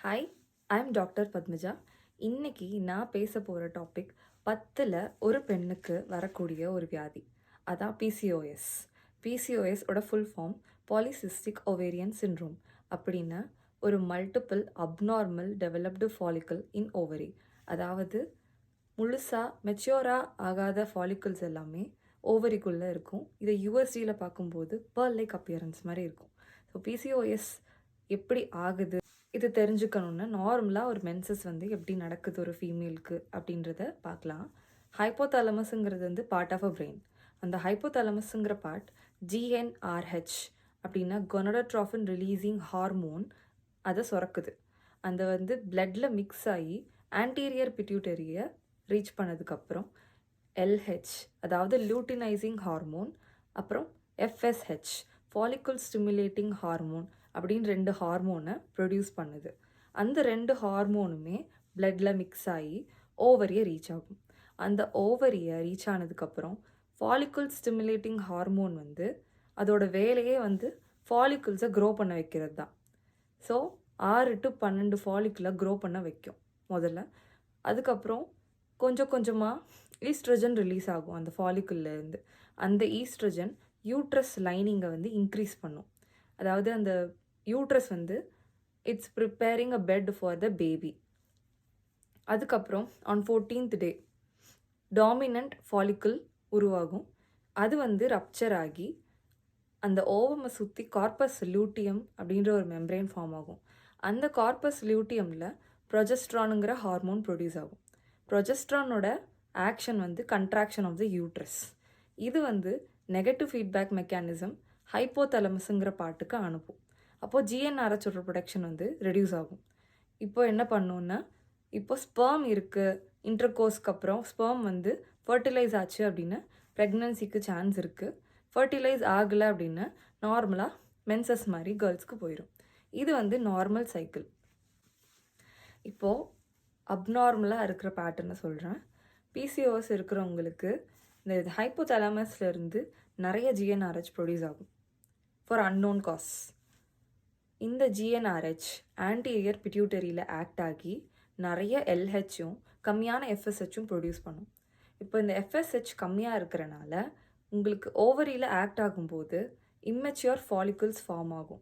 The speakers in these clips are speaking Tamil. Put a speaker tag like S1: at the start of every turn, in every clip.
S1: Hi, I'm doctor Padmaja. இன்னைக்கு நான் பேச போகிற டாபிக் 10ல் ஒரு பெண்ணுக்கு வரக்கூடிய ஒரு வியாதி. அதான் பிசிஓஎஸ். பிசிஓஎஸ் ஓட full form polycystic ovarian syndrome. அப்படின்னா ஒரு multiple abnormal developed follicle in ovary. அதாவது முழுசாக மெச்சூராக ஆகாத ஃபாலிக்கல்ஸ் எல்லாமே ஓவரிக்குள்ளே இருக்கும். இதை யூஎஸ்டியில் பார்க்கும்போது பேர்ல் லைக் அப்பியரன்ஸ் மாதிரி இருக்கும். ஸோ பிசிஓஎஸ் எப்படி ஆகுது இது தெரிஞ்சுக்கணுன்னா நார்மலாக ஒரு மென்சஸ் வந்து எப்படி நடக்குது ஒரு ஃபீமேலுக்கு அப்படின்றத பார்க்கலாம். ஹைப்போதாலமஸுங்கிறது வந்து பார்ட் ஆஃப் அ பிரெயின். அந்த ஹைப்போதாலமஸுங்கிற பார்ட் ஜிஎன்ஆர்ஹெச் அப்படின்னா கொனடோட்ராஃபின் ரிலீசிங் ஹார்மோன் அதை சுரக்குது. அந்த வந்து பிளட்டில் மிக்ஸ் ஆகி ஆன்டீரியர் பிட்யூட்டரியை ரீச் பண்ணதுக்கப்புறம் எல்ஹெச் அதாவது லியூட்டினைசிங் ஹார்மோன், அப்புறம் எஃப்எஸ்ஹெச் ஃபாலிகுல் ஸ்டிமுலேட்டிங் ஹார்மோன் அப்படின்னு 2 ஹார்மோனை ப்ரொடியூஸ் பண்ணுது. அந்த 2 ஹார்மோனுமே பிளட்டில் மிக்ஸ் ஆகி ஓவரியை ரீச் ஆகும். அந்த ஓவரியை ரீச் ஆனதுக்கப்புறம் ஃபாலிகுல் ஸ்டிமுலேட்டிங் ஹார்மோன் வந்து அதோட வேலையே வந்து ஃபாலிகுல்ஸை க்ரோ பண்ண வைக்கிறது தான். ஸோ 6 to 12 ஃபாலிகுலை க்ரோ பண்ண வைக்கும் முதல்ல. அதுக்கப்புறம் கொஞ்சம் கொஞ்சமாக ஈஸ்ட்ரஜன் ரிலீஸ் ஆகும் அந்த ஃபாலிகுல்லேருந்து. அந்த ஈஸ்ட்ரஜன் யூட்ரஸ் லைனிங்கை வந்து இன்க்ரீஸ் பண்ணும். அதாவது அந்த யூட்ரஸ் வந்து it's preparing a bed for the baby. அதுக்கப்புறம் on 14th day dominant follicle உருவாகும். அது வந்து ரப்சர் ஆகி அந்த ஓவமை சுற்றி கார்பஸ் லியூட்டியம் அப்படின்ற ஒரு மெம்ப்ரெயின் ஃபார்ம் ஆகும். அந்த கார்பஸ் லியூட்டியமில் ப்ரொஜெஸ்ட்ரானுங்கிற ஹார்மோன் ப்ரொடியூஸ் ஆகும். ப்ரொஜெஸ்ட்ரானோட ஆக்ஷன் வந்து கண்ட்ராக்ஷன் ஆஃப் த யூட்ரஸ். இது வந்து நெகட்டிவ் ஃபீட்பேக் மெக்கானிசம் ஹைப்போதலமஸுங்கிற பாட்டுக்கு அனுப்பும். அப்போது ஜிஎன்ஆர்ஹெச்சோட ப்ரொடக்ஷன் வந்து ரெடியூஸ் ஆகும். இப்போ என்ன பண்ணோன்னா, இப்போ ஸ்பெர்ம் இருக்குது, இன்டர்கோர்ஸ்க்கு அப்புறம் ஸ்பெர்ம் வந்து ஃபர்டிலைஸ் ஆச்சு அப்படின்னா ப்ரெக்னன்சிக்கு சான்ஸ் இருக்குது. ஃபர்டிலைஸ் ஆகலை அப்படின்னா நார்மலாக மென்சஸ் மாதிரி கேர்ள்ஸ்க்கு போயிடும். இது வந்து நார்மல் சைக்கிள். இப்போது அப்நார்மலாக இருக்கிற பேட்டர்னை சொல்கிறேன். பிசிஓஎஸ் இருக்கிறவங்களுக்கு இந்த ஹைப்போதலாமஸ்லேருந்து நிறைய ஜிஎன்ஆர்ஹெச் ப்ரொடியூஸ் ஆகும் ஃபார் அன்னோன் காஸ். இந்த ஜிஎன்ஆர்ஹெச் ஆன்டீரியர் பிட்யூட்டரியில் ஆக்ட் ஆகி நிறைய எல்ஹெச்சும் கம்மியான எஃப்எஸ்ஹெச்சும் ப்ரொடியூஸ் பண்ணும். இப்போ இந்த எஃப்எஸ்ஹெச் கம்மியாக இருக்கிறனால உங்களுக்கு ஓவரியில் ஆக்ட் ஆகும்போது இம்மெச்சியூர் ஃபாலிகுல்ஸ் ஃபார்ம் ஆகும்.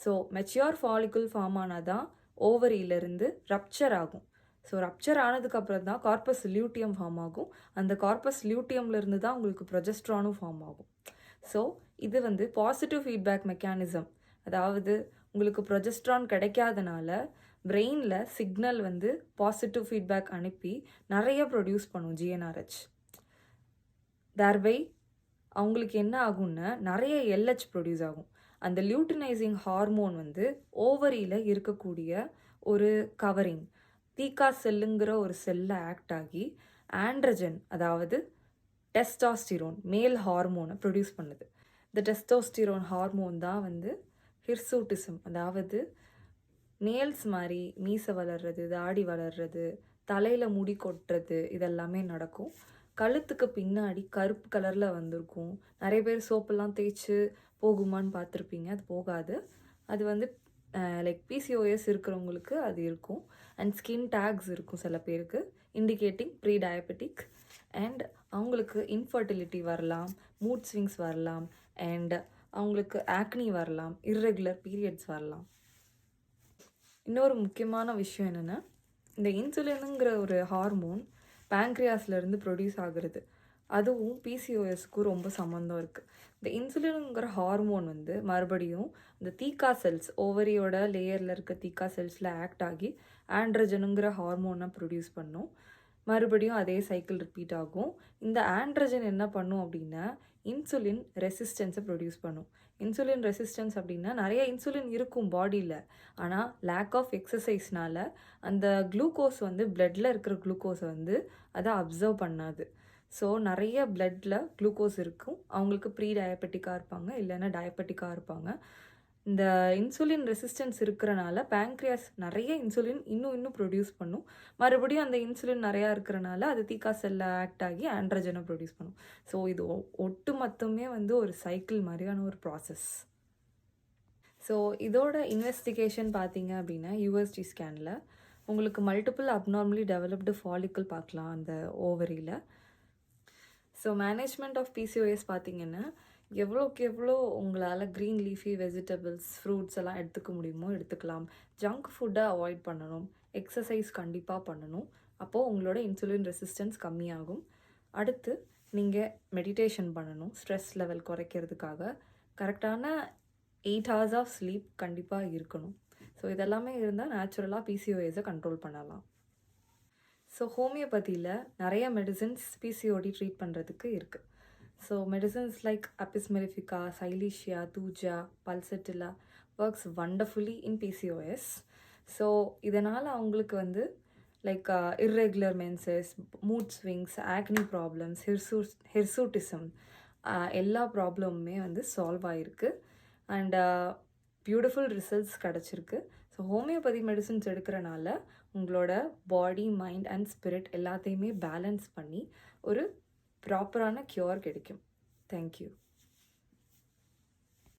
S1: ஸோ மெச்சியூர் ஃபாலிகுல் ஃபார்ம் ஆனால் தான் ஓவரியிலேருந்து ரப்சர் ஆகும். ஸோ ரப்சர் ஆனதுக்கப்புறம் தான் கார்பஸ் லியூட்டியம் ஃபார்ம் ஆகும். அந்த கார்பஸ் லியூட்டியம்லேருந்து தான் உங்களுக்கு ப்ரொஜெஸ்ட்ரானும் ஃபார்ம் ஆகும். ஸோ இது வந்து பாசிட்டிவ் ஃபீட்பேக் மெக்கானிசம். அதாவது உங்களுக்கு ப்ரொஜெஸ்ட்ரான் கிடைக்காதனால பிரெயினில் சிக்னல் வந்து பாசிட்டிவ் ஃபீட்பேக் அனுப்பி நிறைய ப்ரொடியூஸ் பண்ணும் ஜிஎன்ஆர்ஹெச். தேர்பை அவங்களுக்கு என்ன ஆகும்னா நிறைய எல்ஹெச் ப்ரொடியூஸ் ஆகும். அந்த லியூட்டினைசிங் ஹார்மோன் வந்து ஓவரியில் இருக்கக்கூடிய ஒரு கவரிங் தீக்கா செல்லுங்கிற ஒரு செல்லை ஆக்ட் ஆகி ஆண்ட்ரஜன் அதாவது டெஸ்டாஸ்டிரோன் மேல் ஹார்மோனை ப்ரொடியூஸ் பண்ணுது. இந்த டெஸ்டோஸ்டிரோன் ஹார்மோன் தான் வந்து ஹிர்சூட்டிசம், அதாவது நேல்ஸ் மாதிரி மீசை வளர்றது, தாடி வளர்றது, தலையில் முடி கொட்டுறது இதெல்லாமே நடக்கும். கழுத்துக்கு பின்னாடி கருப்பு கலரில் வந்திருக்கும். நிறைய பேர் சோப்பெல்லாம் தேய்ச்சி போகுமான்னு பார்த்துருப்பீங்க. அது போகாது. அது வந்து லைக் பிசிஓஎஸ் இருக்கிறவங்களுக்கு அது இருக்கும். அண்ட் ஸ்கின் டேக்ஸ் இருக்கும் சில பேருக்கு இண்டிகேட்டிங் ப்ரீ டயபெட்டிக். அண்ட் அவங்களுக்கு இன்ஃபர்டிலிட்டி வரலாம், மூட் ஸ்விங்ஸ் வரலாம், அண்ட் அவங்களுக்கு ஆக்னி வரலாம், இர்ரெகுலர் பீரியட்ஸ் வரலாம். இன்னொரு முக்கியமான விஷயம் என்னென்னா, இந்த இன்சுலினுங்கிற ஒரு ஹார்மோன் பேங்க்ரியாஸ்லேருந்து ப்ரொடியூஸ் ஆகுறது. அதுவும் பிசிஓஎஸ்க்கும் ரொம்ப சம்மந்தம் இருக்குது. இந்த இன்சுலினுங்கிற ஹார்மோன் வந்து மறுபடியும் இந்த தீக்கா செல்ஸ் ஓவரியோட லேயரில் இருக்க தீக்கா செல்ஸில் ஆக்ட் ஆகி ஆண்ட்ரஜனுங்கிற ஹார்மோனை ப்ரொடியூஸ் பண்ணும். மறுபடியும் அதே சைக்கிள் ரிப்பீட் ஆகும். இந்த ஆண்ட்ரஜன் என்ன பண்ணும் அப்படின்னா இன்சுலின் ரெசிஸ்டன்ஸை ப்ரொடியூஸ் பண்ணும். இன்சுலின் ரெசிஸ்டன்ஸ் அப்படின்னா நிறைய இன்சுலின் இருக்கும் பாடியில், ஆனால் லேக் ஆஃப் எக்ஸசைஸ்னால் அந்த குளுக்கோஸ் வந்து பிளட்டில் இருக்கிற குளுக்கோஸை வந்து அதை அப்சர்வ் பண்ணாது. ஸோ நிறைய பிளட்டில் குளுக்கோஸ் இருக்கும். அவங்களுக்கு ப்ரீ டயபெட்டிக்காக இருப்பாங்க, இல்லைன்னா டயபெட்டிக்காக இருப்பாங்க. இந்த இன்சுலின் ரெசிஸ்டன்ஸ் இருக்கிறனால பேங்க்ரியாஸ் நிறைய இன்சுலின் இன்னும் ப்ரொடியூஸ் பண்ணும். மறுபடியும் அந்த இன்சுலின் நிறையா இருக்கிறனால அது தீக்கா செல்லில் ஆக்ட் ஆகி ஆண்ட்ரஜனை ப்ரொடியூஸ் பண்ணும். ஸோ இது ஒட்டு மொத்தமே வந்து ஒரு சைக்கிள் மாதிரியான ஒரு ப்ராசஸ். ஸோ இதோட இன்வெஸ்டிகேஷன் பார்த்தீங்க அப்படின்னா யூஎஸ்டி ஸ்கேனில் உங்களுக்கு மல்டிபிள் அப்நார்மலி டெவலப்டு ஃபாலிக்கல் பார்க்கலாம் அந்த ஓவரியில். ஸோ மேனேஜ்மெண்ட் ஆஃப் பிசிஓஎஸ் பார்த்தீங்கன்னா எவ்வளோக்கு எவ்வளோ உங்களால் க்ரீன் லீஃபி வெஜிடபிள்ஸ் ஃப்ரூட்ஸ் எல்லாம் எடுத்துக்க முடியுமோ எடுத்துக்கலாம். ஜங்க் ஃபுட்டை அவாய்ட் பண்ணணும். எக்ஸசைஸ் கண்டிப்பாக பண்ணணும். அப்போது உங்களோட இன்சுலின் ரெசிஸ்டன்ஸ் கம்மியாகும். அடுத்து நீங்கள் மெடிடேஷன் பண்ணணும் ஸ்ட்ரெஸ் லெவல் குறைக்கிறதுக்காக. கரெக்டான 8 hours ஆஃப் ஸ்லீப் கண்டிப்பாக இருக்கணும். ஸோ இதெல்லாமே இருந்தால் நேச்சுரலாக பிசிஓஎஸை கண்ட்ரோல் பண்ணலாம். ஸோ ஹோமியோபதியில் நிறைய மெடிசின்ஸ் பிசிஓடி ட்ரீட் பண்ணுறதுக்கு இருக்குது. So medicines like Apis mellifica, Silicea, Thuja, Pulsatilla works wonderfully in PCOS. So இதனால் அவங்களுக்கு வந்து like irregular menses, mood swings, acne problems, hirsutism எல்லா ப்ராப்ளமுமே வந்து சால்வ் ஆகிருக்கு. அண்ட் பியூட்டிஃபுல் ரிசல்ட்ஸ் கிடச்சிருக்கு. ஸோ ஹோமியோபதி மெடிசின்ஸ் எடுக்கிறனால உங்களோட பாடி, மைண்ட் அண்ட் ஸ்பிரிட் எல்லாத்தையுமே பேலன்ஸ் பண்ணி ஒரு ப்ராப்பரான க்யூர் கிடைக்கும். தேங்க்யூ.